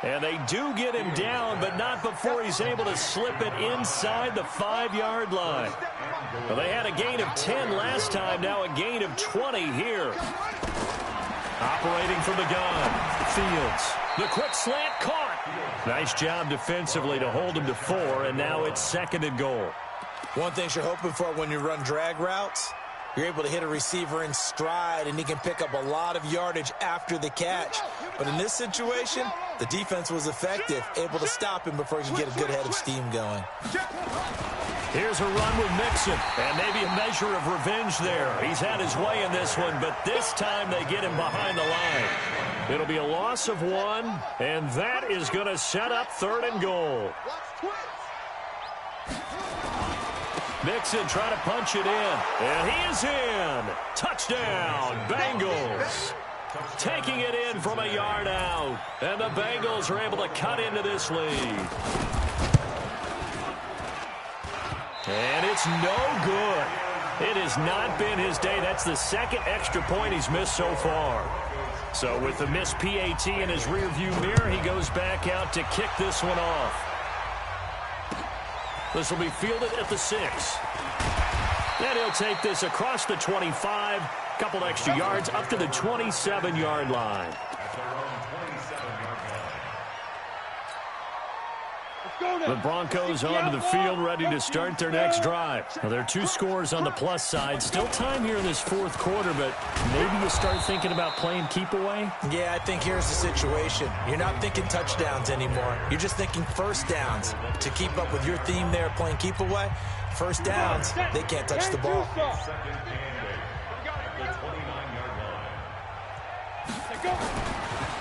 And they do get him down, but not before he's able to slip it inside the 5-yard line. Well, they had a gain of 10 last time, now a gain of 20 here. Operating from the gun. Fields. The quick slant caught. Nice job defensively to hold him to 4, and now it's 2nd and goal. One thing you're hoping for when you run drag routes, you're able to hit a receiver in stride, and he can pick up a lot of yardage after the catch. But in this situation, the defense was effective, able to stop him before he could get a good head of steam going. Here's a run with Mixon, and maybe a measure of revenge there. He's had his way in this one, but this time they get him behind the line. It'll be a loss of 1, and that is going to set up 3rd and goal. Mixon trying to punch it in, and he is in. Touchdown, Bengals. Taking it in from a yard out, and the Bengals are able to cut into this lead. And it's no good. It has not been his day. That's the 2nd extra point he's missed so far. So with the missed PAT in his rearview mirror, he goes back out to kick this one off. This will be fielded at the 6. And he'll take this across the 25, couple extra yards up to the 27-yard line. The Broncos onto the field, ready to start their next drive. Now, there are 2 scores on the plus side. Still time here in this 4th quarter, but maybe you start thinking about playing keep away? Yeah, I think here's the situation. You're not thinking touchdowns anymore. You're just thinking first downs. To keep up with your theme there, playing keep away, first downs, they can't touch the ball.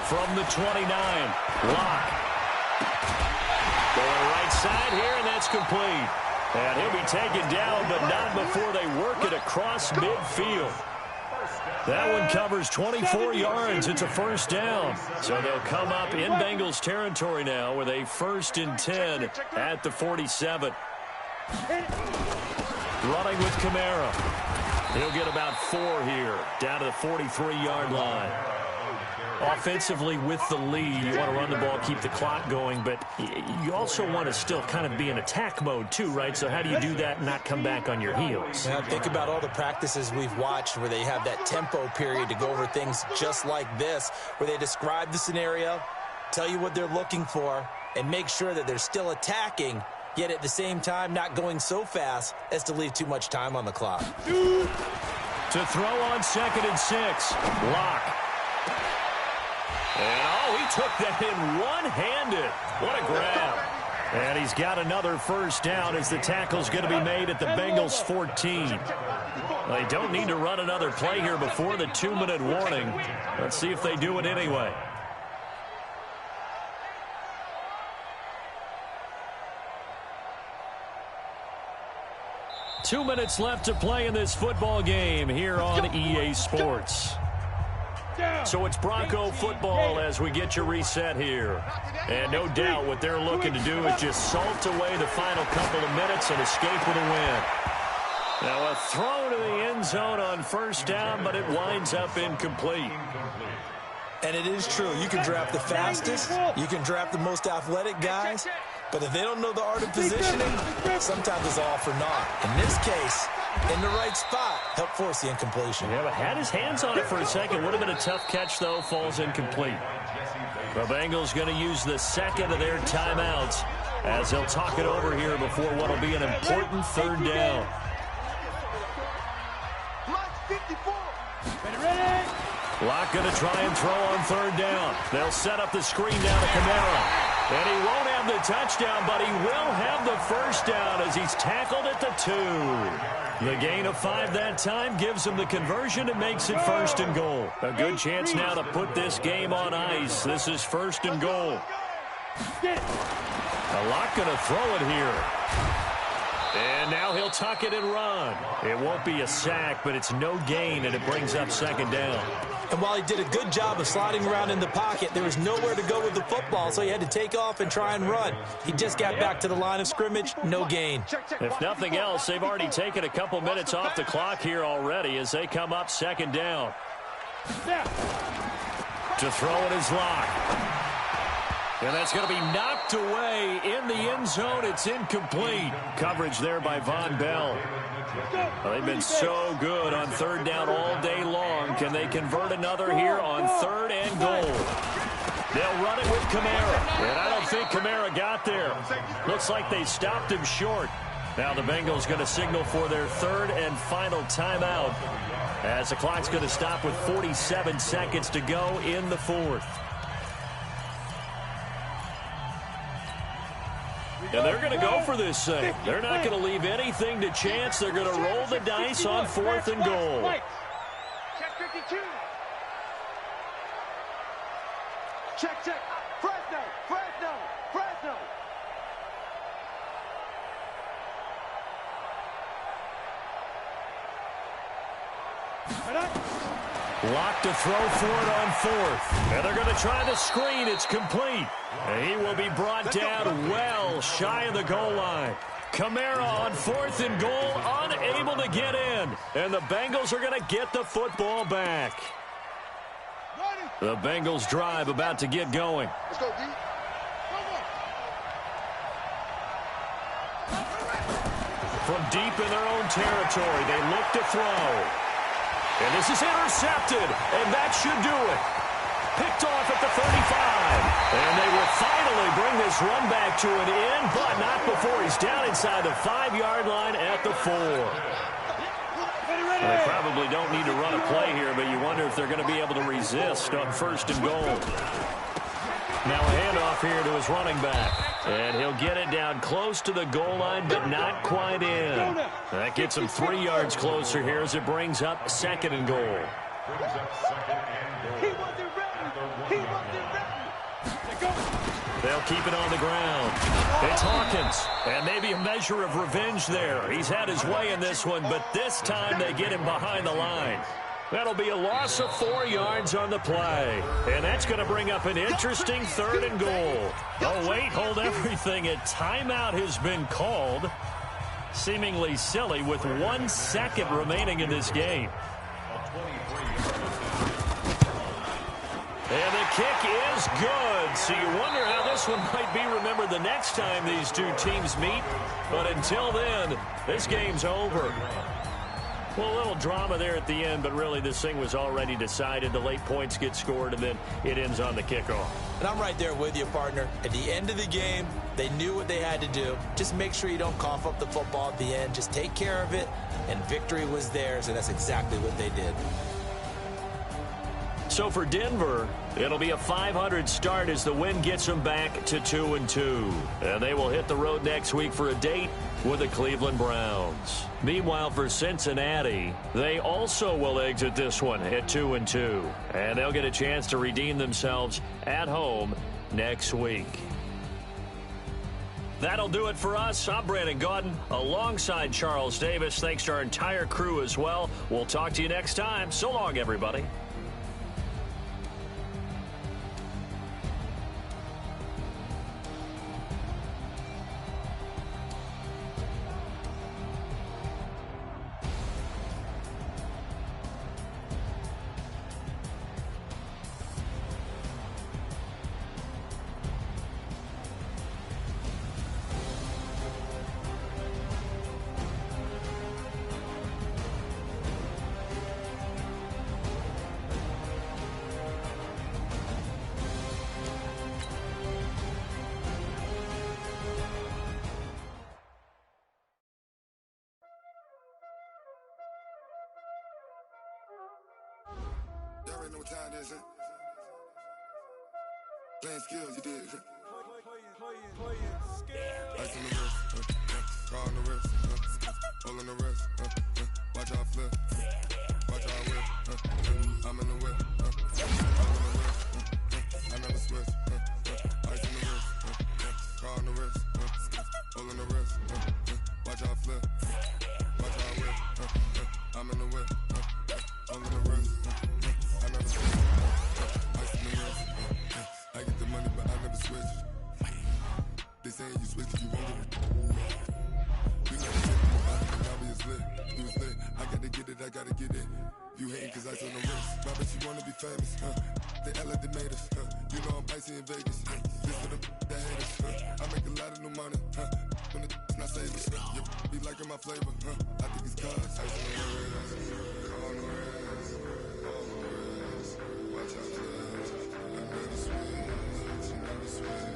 From the 29, Locke. Going right side here, and that's complete. And he'll be taken down, but not before they work it across midfield. That one covers 24 yards. It's a first down. So they'll come up in Bengals territory now with a 1st and 10 at the 47. Running with Kamara. He'll get about 4 here, down to the 43-yard line. Offensively with the lead, you want to run the ball, keep the clock going, but you also want to still kind of be in attack mode too, right? So how do you do that and not come back on your heels? Now, think about all the practices we've watched where they have that tempo period to go over things just like this, where they describe the scenario, tell you what they're looking for, and make sure that they're still attacking, yet at the same time not going so fast as to leave too much time on the clock. To throw on 2nd and 6, Locke. And, oh, he took that in one-handed. What a grab. And he's got another first down as the tackle's going to be made at the Bengals 14. They don't need to run another play here before the 2-minute warning. Let's see if they do it anyway. Two minutes left to play in this football game here on EA Sports. So it's Bronco football as we get you reset here. And no doubt what they're looking to do is just salt away the final couple of minutes and escape with a win. Now a throw to the end zone on first down, but it winds up incomplete. And it is true. You can draft the fastest. You can draft the most athletic guys. But if they don't know the art of positioning, sometimes it's all for naught. In this case, in the right spot, helped force the incompletion. Yeah, but had his hands on it for a second. Would have been a tough catch, though. Falls incomplete. The Bengals going to use the second of their timeouts as they'll talk it over here before what will be an important third down. Locke going to try and throw on third down. They'll set up the screen down to Kamara. And he won't have the touchdown, but he will have the first down as he's tackled at the 2. The gain of 5 that time gives him the conversion and makes it 1st and goal. A good chance now to put this game on ice. This is 1st and goal. Locke going to throw it here. And now he'll tuck it and run. It won't be a sack, but it's no gain, and it brings up 2nd down. And while he did a good job of sliding around in the pocket, there was nowhere to go with the football, so he had to take off and try and run. He just got back to the line of scrimmage, no gain. If nothing else, they've already taken a couple minutes off the clock here already as they come up 2nd down. To throw it is Locke. And that's going to be knocked away in the end zone. It's incomplete. Coverage there by Von Bell. Well, they've been so good on 3rd down all day long. Can they convert another here on 3rd and goal? They'll run it with Kamara. And I don't think Kamara got there. Looks like they stopped him short. Now the Bengals going to signal for their 3rd and final timeout as the clock's going to stop with 47 seconds to go in the 4th. And they're going to go for this thing. They're not going to leave anything to chance. They're going to roll the dice on 4th and goal. Check 52. Check. Fresno. Locke to throw for it on 4th. And they're going to try the screen. It's complete. And he will be brought down well shy of the goal line. Kamara on 4th and goal, unable to get in. And the Bengals are going to get the football back. The Bengals drive about to get going. Let's go, D. From deep in their own territory, they look to throw. And this is intercepted, and that should do it. Picked off at the 35. And they will finally bring this run back to an end, but not before he's down inside the 5-yard line at the 4. Well, they probably don't need to run a play here, but you wonder if they're going to be able to resist on 1st and goal. Now a handoff here to his running back. And he'll get it down close to the goal line, but not quite in. That gets him 3 yards closer here as it brings up 2nd and goal. They'll keep it on the ground. It's Hawkins. And maybe a measure of revenge there. He's had his way in this one, but this time they get him behind the line. That'll be a loss of 4 yards on the play. And that's going to bring up an interesting 3rd and goal. Oh, wait, hold everything. A timeout has been called. Seemingly silly with 1 second remaining in this game. And the kick is good. So you wonder how this one might be remembered the next time these two teams meet. But until then, this game's over. Well, a little drama there at the end, but really this thing was already decided. The late points get scored, and then it ends on the kickoff. And I'm right there with you, partner. At the end of the game, they knew what they had to do. Just make sure you don't cough up the football at the end. Just take care of it, and victory was theirs, and that's exactly what they did. So for Denver, it'll be a 500 start as the win gets them back to 2-2. And they will hit the road next week for a date with the Cleveland Browns. Meanwhile, for Cincinnati, they also will exit this one at 2-2. And they'll get a chance to redeem themselves at home next week. That'll do it for us. I'm Brandon Gaudin alongside Charles Davis. Thanks to our entire crew as well. We'll talk to you next time. So long, everybody. know what time it is, huh? Playing skills, you did. Ice on the wrist, car on the wrist, hole in the wrist, watch how I flip, watch how I whip, I'm in the whip, all in the wrist, I never switch, ice on the wrist, car on the wrist, hole in the wrist, watch how I flip, watch how I whip, I'm in the whip, all in the wrist, I never switch, ice on the wrist, I get the money but I never switch. They say you switch it, you won't get it. You gotta get it, now be lit. You was lit, I gotta get it, I gotta get it. You hating cause ice on the wrist. Why bet you wanna be famous, They act like they made us, You know I'm icy in Vegas, This for the that hate us, I make a lot of new money, When the not saving, You be liking my flavor, I think it's cause ice on the wrist, on the wrist, on the wrist. Watch out, I never switch, I never switch.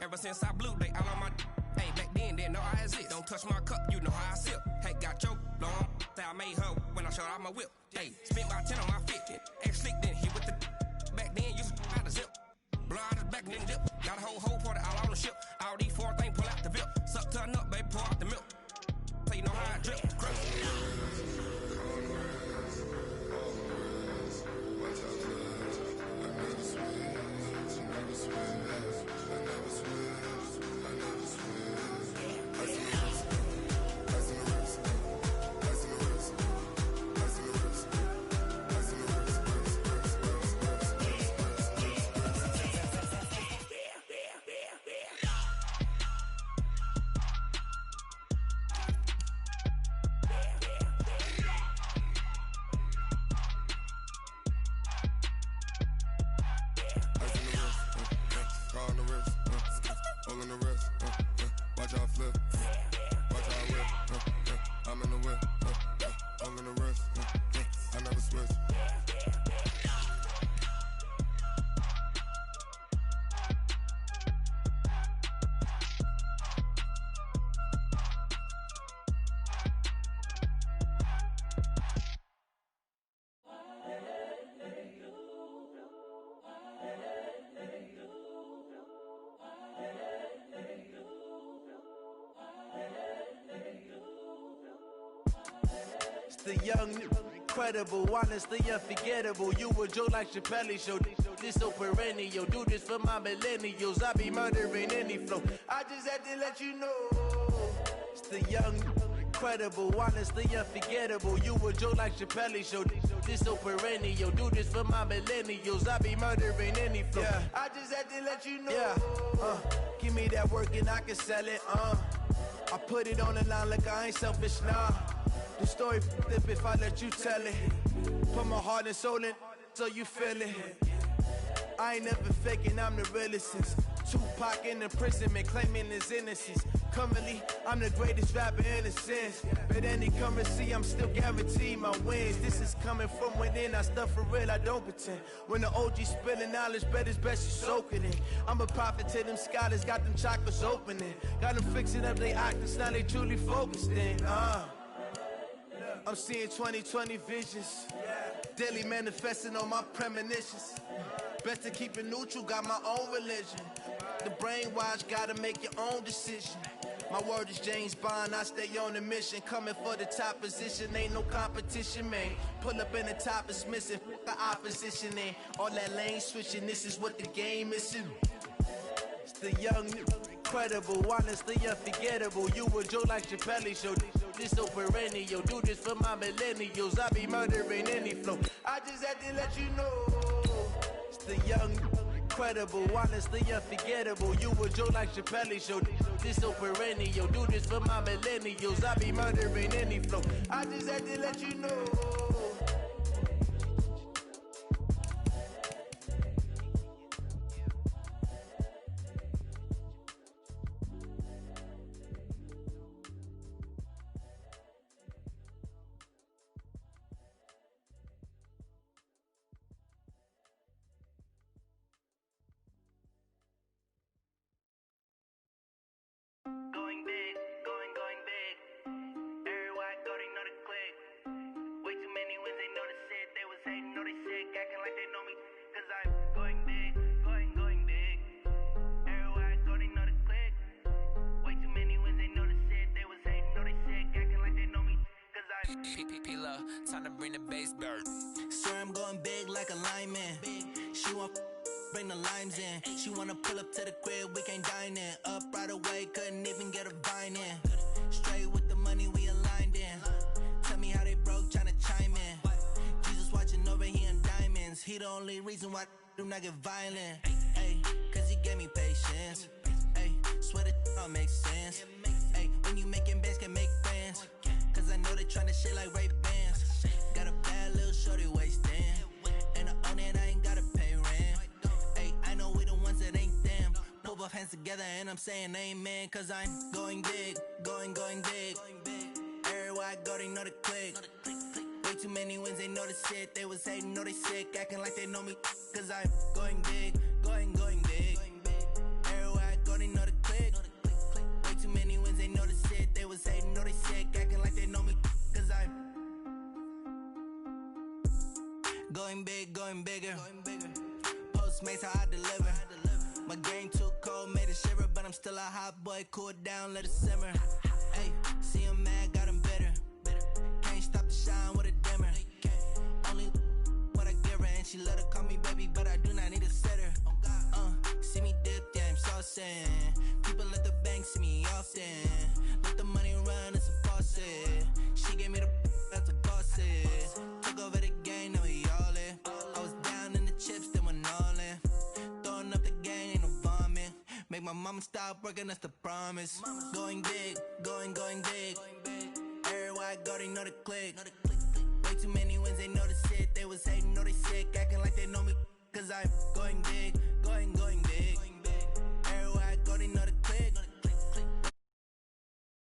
Ever since I blew, they all on my hey, back then, didn't know I exist. Don't touch my cup, you know how I sip. Hey, got your long, say I made her when I showed out my whip. Hey, spent about 10 on my fit. Ex slick, then he with the back then, used to out the zip. Blow out his back, then dip. Got a whole party all on the ship. All these 4 things, pull out the VIP. Suck, turn up, baby, pour out the milk. So you know how I drip. Crush. The young, incredible, honestly unforgettable. You a joke like Chappelle show. This so perennial. Do this for my millennials. I be murdering any flow. I just had to let you know. It's the young, incredible, honestly unforgettable. You a joke like Chappelle show. This so perennial. Do this for my millennials. I be murdering any flow. Yeah. I just had to let you know. Yeah. Give me that work and I can sell it. I put it on the line like I ain't selfish, nah. The story flip if I let you tell it. Put my heart and soul in so you feel it. I ain't never faking, I'm the realest since Tupac in imprisonment, claiming his innocence. Currently, I'm the greatest rapper in a sense. But any currency, I'm still guaranteed my wins. This is coming from within, I stuff for real, I don't pretend. When the OG spilling knowledge, bet it's best you soak it in. I'm a prophet to them scholars, got them chakras opening. Got them fixing up they octaves, now they truly focused in. I'm seeing 2020 visions, daily manifesting on my premonitions. Best to keep it neutral, got my own religion. The brainwash, gotta make your own decision. My word is James Bond, I stay on a mission. Coming for the top position, ain't no competition, man. Pull up in the top is missing, the opposition ain't. All that lane switching, this is what the game is. It's the young, incredible, honestly unforgettable. You a joke like Chappelle show. This so perennial, do this for my millennials. I be murdering any flow. I just had to let you know. It's the young, incredible, honestly unforgettable. You a joke like Chappelle Show. This so perennial. Do this for my millennials. I be murdering any flow. I just had to let you know. Going big, going big. Everywhere I go, they know the click. Way too many wins, they know the shit. They was hating, know they sick, acting like they know me. Cause I'm going big, going big. Everywhere I go, they know the click. Way too many wins, they know the shit. They was hating, know they sick, acting like they know me. Cause I'm P-P-P-Love, time to bring the bass bird. Swear I'm going big like a lineman. She want bring the limes in. She wanna pull up to the crib, we can't dine in. Up right away, couldn't even get a vine in. Straight with the money, we aligned in. Tell me how they broke, tryna chime in. Jesus watching over here in diamonds. He the only reason why do not get violent. Ay, cause he gave me patience. Ay, swear that all makes sense. Ay, when you making bands, can make friends. Cause I know they tryna shit like Ray Bans. Got a bad little shorty wasting. And I own it, I ain't gotta pay rent. Ay, I know we the ones that ain't them. Pull both hands together and I'm saying amen. Cause I'm going big, going big. Everywhere I go, they know the click. Way too many wins, they know the shit. They was hating, know they sick, acting like they know me. Cause I'm going big, going big. Everywhere I go, they know the click. Way too many wins, they know the shit. They was hating, know they sick, acting like they know me. Cause I'm going big, going bigger. Postmates how I deliver. My game too cold, made it shiver, but I'm still a hot boy. Cool it down, let it simmer. Hey, see him mad, got him bitter. Can't stop the shine with a dimmer. Only what I give her, and she let her call me baby, but I do not need a sitter. See me dip, yeah, I'm saucing. People at the bank see me often. Let the money run, it's a faucet. She gave me the that's a boss it. Took over the game, now we all in. I was down in the chips, then went all in. Throwing up the game, ain't no vomit. Make my mama stop working, that's the promise. Going big, going big. Everywhere I go, they know the click. Way too many wins, they know the shit. They was hating, know they sick, acting like they know me. Cause I'm going big, going big. Everywhere I go, they know the click.